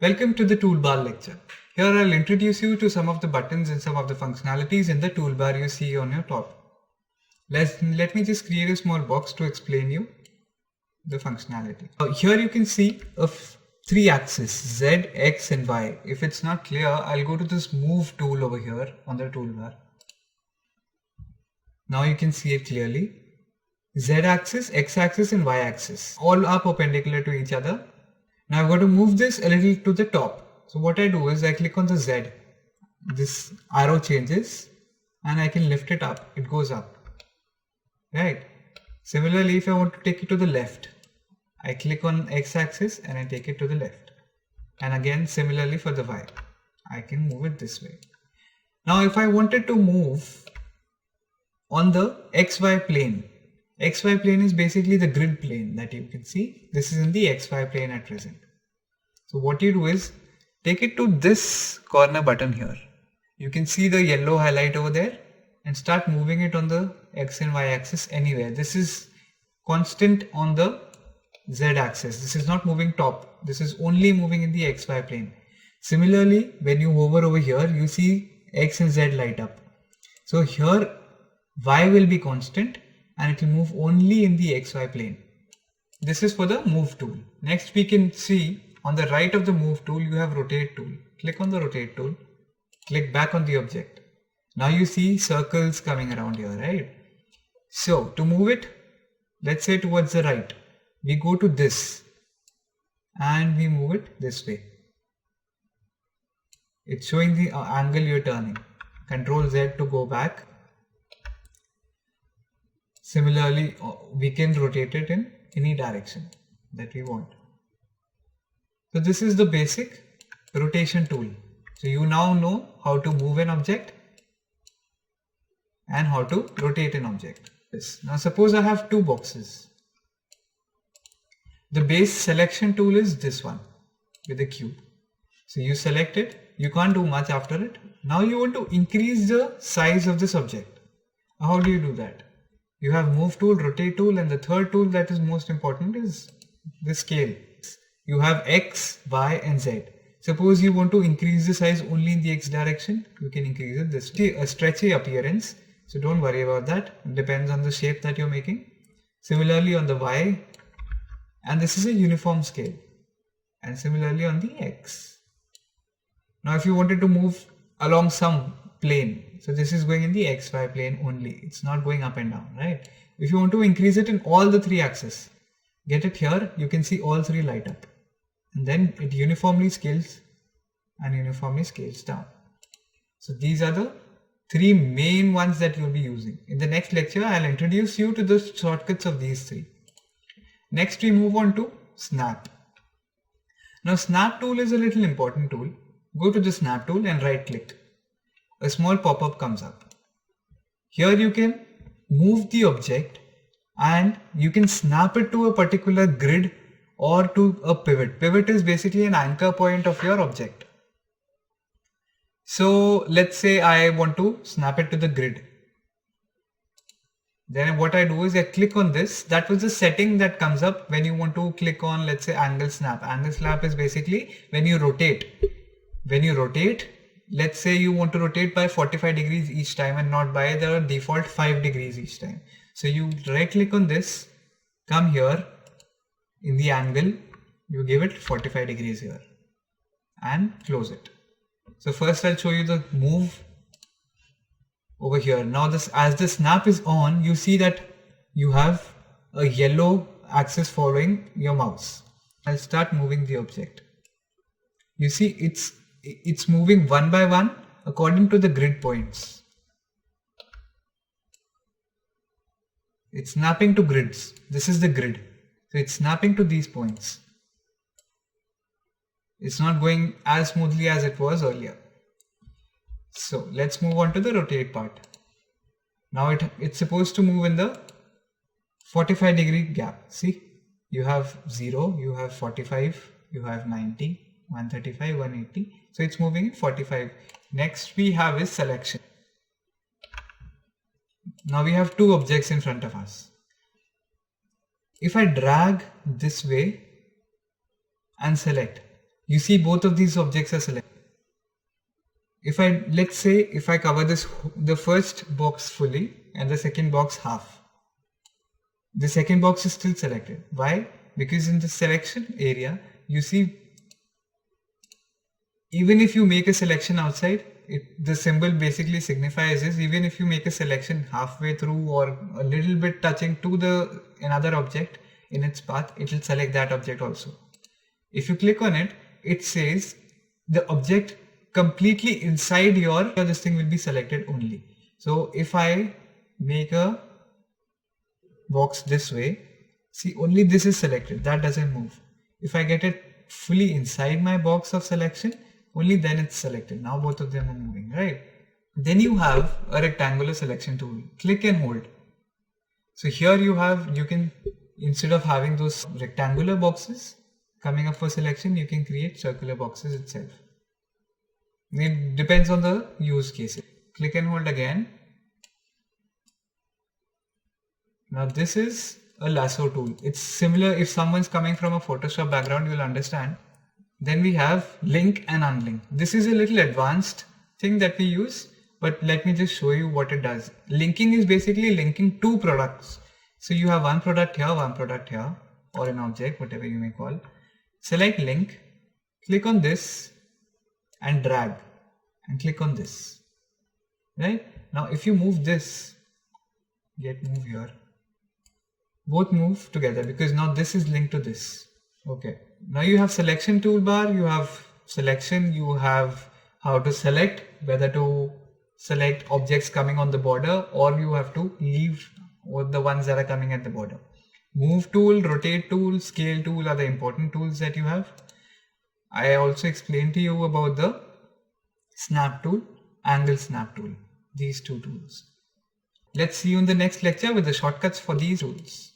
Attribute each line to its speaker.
Speaker 1: Welcome to the toolbar lecture. Here I'll introduce you to some of the buttons and some of the functionalities in the toolbar you see on your top. Let me just create a small box to explain you the functionality. Here you can see three axes, Z, X and Y. If it's not clear, I'll go to this move tool over here on the toolbar. Now you can see it clearly. Z axis, X axis and Y axis all are perpendicular to each other. Now I've got to move this a little to the top. So what I do is I click on the Z. This arrow changes and I can lift it up. It goes up. Right. Similarly, if I want to take it to the left, I click on X axis and I take it to the left. And again, similarly for the Y, I can move it this way. Now if I wanted to move on the XY plane, XY plane is basically the grid plane that you can see. This is in the XY plane at present. So what you do is take it to this corner button here. You can see the yellow highlight over there and start moving it on the X and Y axis anywhere. This is constant on the Z axis. This is not moving top. This is only moving in the XY plane. Similarly, when you hover over here, you see X and Z light up. So here Y will be constant and it will move only in the XY plane. This is for the move tool. Next we can see on the right of the move tool you have rotate tool. Click on the rotate tool, click back on the object. Now you see circles coming around here, right? So to move it, let's say towards the right, we go to this and we move it this way. It's showing the angle you're turning. Control Z to go back. Similarly, we can rotate it in any direction that we want. So this is the basic rotation tool. So you now know how to move an object and how to rotate an object. Now suppose I have two boxes. The base selection tool is this one with the cube. So you select it, you can't do much after it. Now you want to increase the size of this object. How do you do that? You have move tool, rotate tool, and the third tool that is most important is the scale. You have X, Y and Z. Suppose you want to increase the size only in the X direction, you can increase it this way. A stretchy appearance, so don't worry about that. It depends on the shape that you're making. Similarly on the Y, and this is a uniform scale. And similarly on the X. Now if you wanted to move along some plane, so this is going in the XY plane only. It's not going up and down, right? If you want to increase it in all the three axes, get it here, you can see all three light up. And then it uniformly scales and uniformly scales down. So these are the three main ones that you'll be using. In the next lecture, I'll introduce you to the shortcuts of these three. Next we move on to snap. Now snap tool is a little important tool. Go to the snap tool and right click. A small pop-up comes up. Here you can move the object and you can snap it to a particular grid or to a pivot. Pivot is basically an anchor point of your object. So let's say I want to snap it to the grid. Then what I do is I click on this. That was the setting that comes up when you want to click on, let's say, angle snap. Angle snap is basically when you rotate. When you rotate, let's say you want to rotate by 45 degrees each time and not by the default 5 degrees each time. So you right click on this, come here in the angle, you give it 45 degrees here and close it. So first I'll show you the move over here. Now this, as the snap is on, you see that you have a yellow axis following your mouse. I'll start moving the object. You see it's moving one by one according to the grid points. It's snapping to grids. This is the grid. So it's snapping to these points. It's not going as smoothly as it was earlier. So let's move on to the rotate part. Now it's supposed to move in the 45 degree gap. See, you have 0, you have 45, you have 90. 135, 180. So it's moving in 45. Next we have is selection. Now we have two objects in front of us. If I drag this way and select, you see both of these objects are selected. Let's say if I cover the first box fully and the second box half, the second box is still selected. Why? Because in the selection area, you see, even if you make a selection outside, the symbol basically signifies is even if you make a selection halfway through or a little bit touching to another object in its path, it will select that object also. If you click on it, it says the object completely inside this thing will be selected only. So if I make a box this way, see, only this is selected, that doesn't move. If I get it fully inside my box of selection, only then it's selected. Now both of them are moving, right? Then you have a rectangular selection tool. Click and hold. So here you can, instead of having those rectangular boxes coming up for selection, you can create circular boxes itself. It depends on the use case. Click and hold again. Now this is a lasso tool. It's similar, if someone's coming from a Photoshop background, you'll understand. Then we have link and unlink. This is a little advanced thing that we use, but let me just show you what it does. Linking is basically linking two products. So you have one product here, or an object, whatever you may call. Select link, click on this and drag and click on this. Right? Now if you move this, move here, both move together because now this is linked to this. Okay. Now you have selection toolbar, you have selection, you have how to select, whether to select objects coming on the border or you have to leave the ones that are coming at the border. Move tool, rotate tool, scale tool are the important tools that you have. I also explained to you about the snap tool, angle snap tool, these two tools. Let's see you in the next lecture with the shortcuts for these tools.